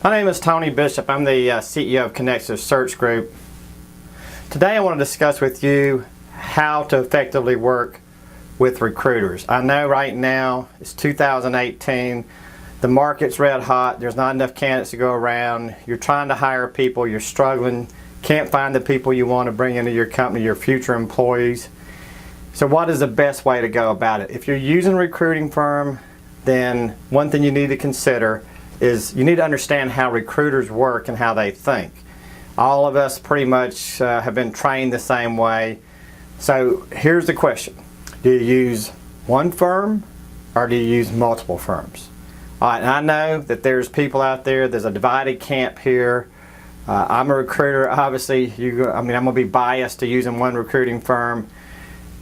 My name is Tony Bishop. I'm the CEO of Connexus Search Group. Today I want to discuss with you how to effectively work with recruiters. I know right now it's 2018, the market's red hot, there's not enough candidates to go around, you're trying to hire people, you're struggling, can't find the people you want to bring into your company, your future employees. So what is the best way to go about it? If you're using a recruiting firm, then one thing you need to consider is you need to understand how recruiters work and how they think. All of us pretty much have been trained the same way. So here's the question. Do you use one firm or do you use multiple firms? All right, and I know that there's people out there, there's a divided camp here. I'm a recruiter, obviously, I'm going to be biased to using one recruiting firm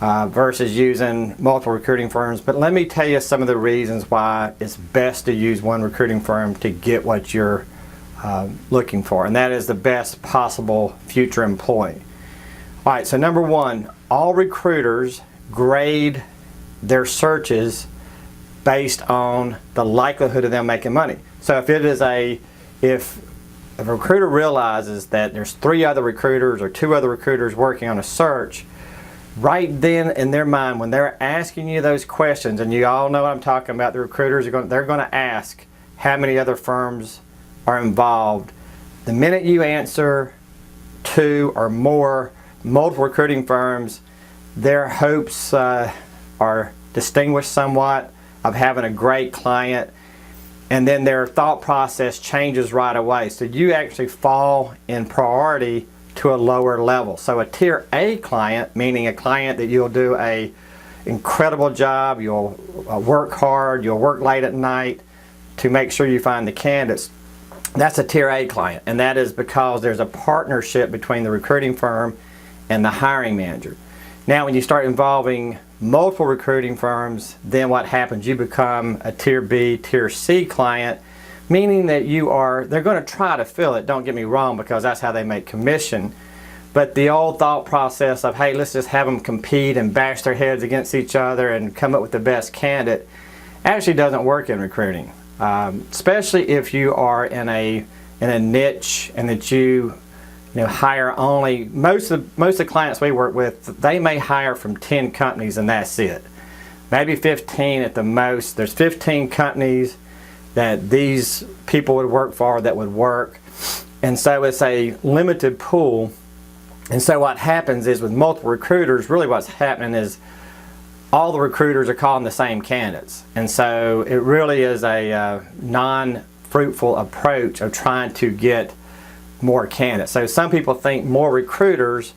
versus using multiple recruiting firms. But let me tell you some of the reasons why it's best to use one recruiting firm to get what you're looking for, and that is the best possible future employee. All right, so number one, all recruiters grade their searches based on the likelihood of them making money. So if a recruiter realizes that there's 3 other recruiters or 2 other recruiters working on a search, right then in their mind, when they're asking you those questions, and you all know what I'm talking about, the recruiters they're going to ask how many other firms are involved. The minute you answer 2 or more multiple recruiting firms, their hopes are distinguished somewhat of having a great client, and then their thought process changes right away. So you actually fall in priority to a lower level. So a tier A client, meaning a client that you'll do a incredible job, you'll work hard, you'll work late at night to make sure you find the candidates. That's a tier A client, and that is because there's a partnership between the recruiting firm and the hiring manager. Now when you start involving multiple recruiting firms, then what happens? You become a tier B, tier C client, meaning that they're going to try to fill it, don't get me wrong, because that's how they make commission. But the old thought process of, hey, let's just have them compete and bash their heads against each other and come up with the best candidate, actually doesn't work in recruiting. Especially if you are in a niche and that you hire only, most of the clients we work with, they may hire from 10 companies and that's it. Maybe 15 at the most. There's 15 companies that these people would work for that would work, and so it's a limited pool. And so what happens is with multiple recruiters, really what's happening is all the recruiters are calling the same candidates, and so it really is a non-fruitful approach of trying to get more candidates. So some people think more recruiters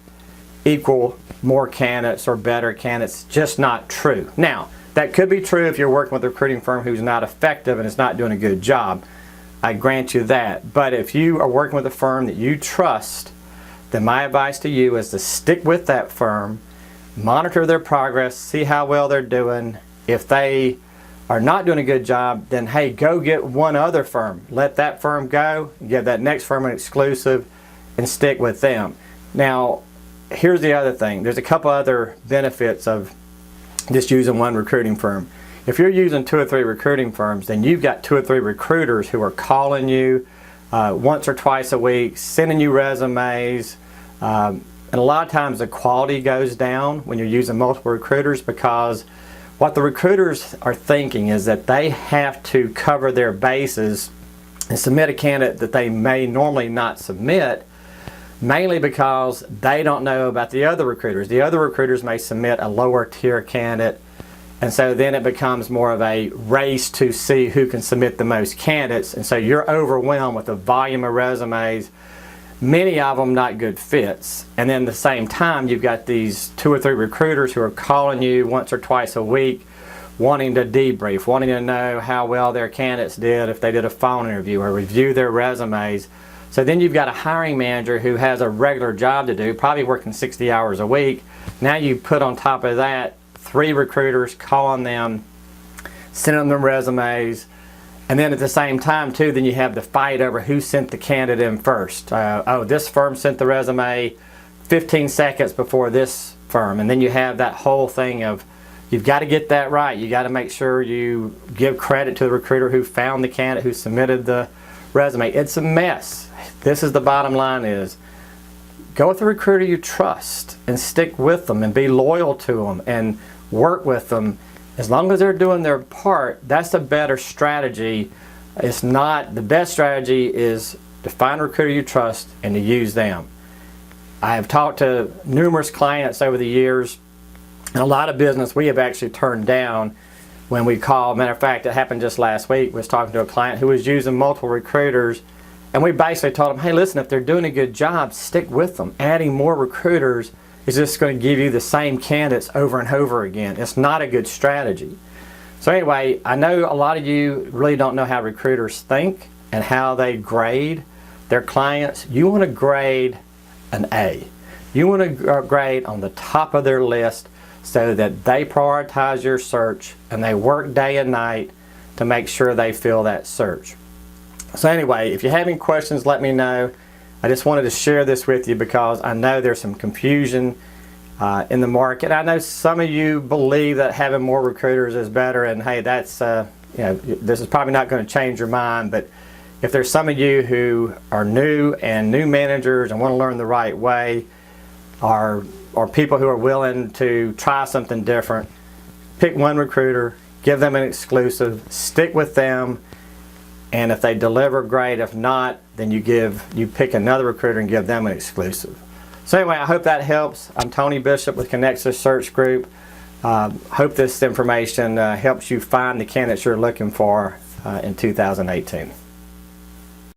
equal more candidates or better candidates. Just not true. Now that could be true if you're working with a recruiting firm who's not effective and is not doing a good job. I grant you that. But if you are working with a firm that you trust, then my advice to you is to stick with that firm, monitor their progress, see how well they're doing. If they are not doing a good job, then hey, go get one other firm. Let that firm go, give that next firm an exclusive, and stick with them. Now, here's the other thing. There's a couple other benefits of just using one recruiting firm. If you're using 2 or 3 recruiting firms, then you've got 2 or 3 recruiters who are calling you once or twice a week, sending you resumes, and a lot of times the quality goes down when you're using multiple recruiters, because what the recruiters are thinking is that they have to cover their bases and submit a candidate that they may normally not submit, mainly because they don't know about the other recruiters. The other recruiters may submit a lower tier candidate, and so then it becomes more of a race to see who can submit the most candidates, and so you're overwhelmed with the volume of resumes, many of them not good fits. And then at the same time, you've got these 2 or 3 recruiters who are calling you once or twice a week, wanting to debrief, wanting to know how well their candidates did if they did a phone interview or review their resumes. So then you've got a hiring manager who has a regular job to do, probably working 60 hours a week. Now you put on top of that 3 recruiters calling them, sending them resumes, and then at the same time too, then you have the fight over who sent the candidate in first. Oh, this firm sent the resume 15 seconds before this firm, and then you have that whole thing of you've got to get that right. You got to make sure you give credit to the recruiter who found the candidate, who submitted the resume. It's a mess. This is the bottom line is, go with a recruiter you trust and stick with them and be loyal to them and work with them. As long as they're doing their part, that's a better strategy. It's not, the best strategy is to find a recruiter you trust and to use them. I have talked to numerous clients over the years, and a lot of business we have actually turned down when we call. Matter of fact, it happened just last week. We was talking to a client who was using multiple recruiters, and we basically told them, hey, listen, if they're doing a good job, stick with them. Adding more recruiters is just going to give you the same candidates over and over again. It's not a good strategy. So anyway, I know a lot of you really don't know how recruiters think and how they grade their clients. You want to grade an A. You want to grade on the top of their list so that they prioritize your search and they work day and night to make sure they fill that search. So anyway, if you have any questions, let me know. I just wanted to share this with you because I know there's some confusion in the market. I know some of you believe that having more recruiters is better, and hey, that's this is probably not going to change your mind, but if there's some of you who are new managers and want to learn the right way, or people who are willing to try something different, pick one recruiter, give them an exclusive, stick with them, and if they deliver, great. If not, then you pick another recruiter and give them an exclusive. So anyway, I hope that helps. I'm Tony Bishop with Connexus Search Group. Hope this information helps you find the candidates you're looking for in 2018.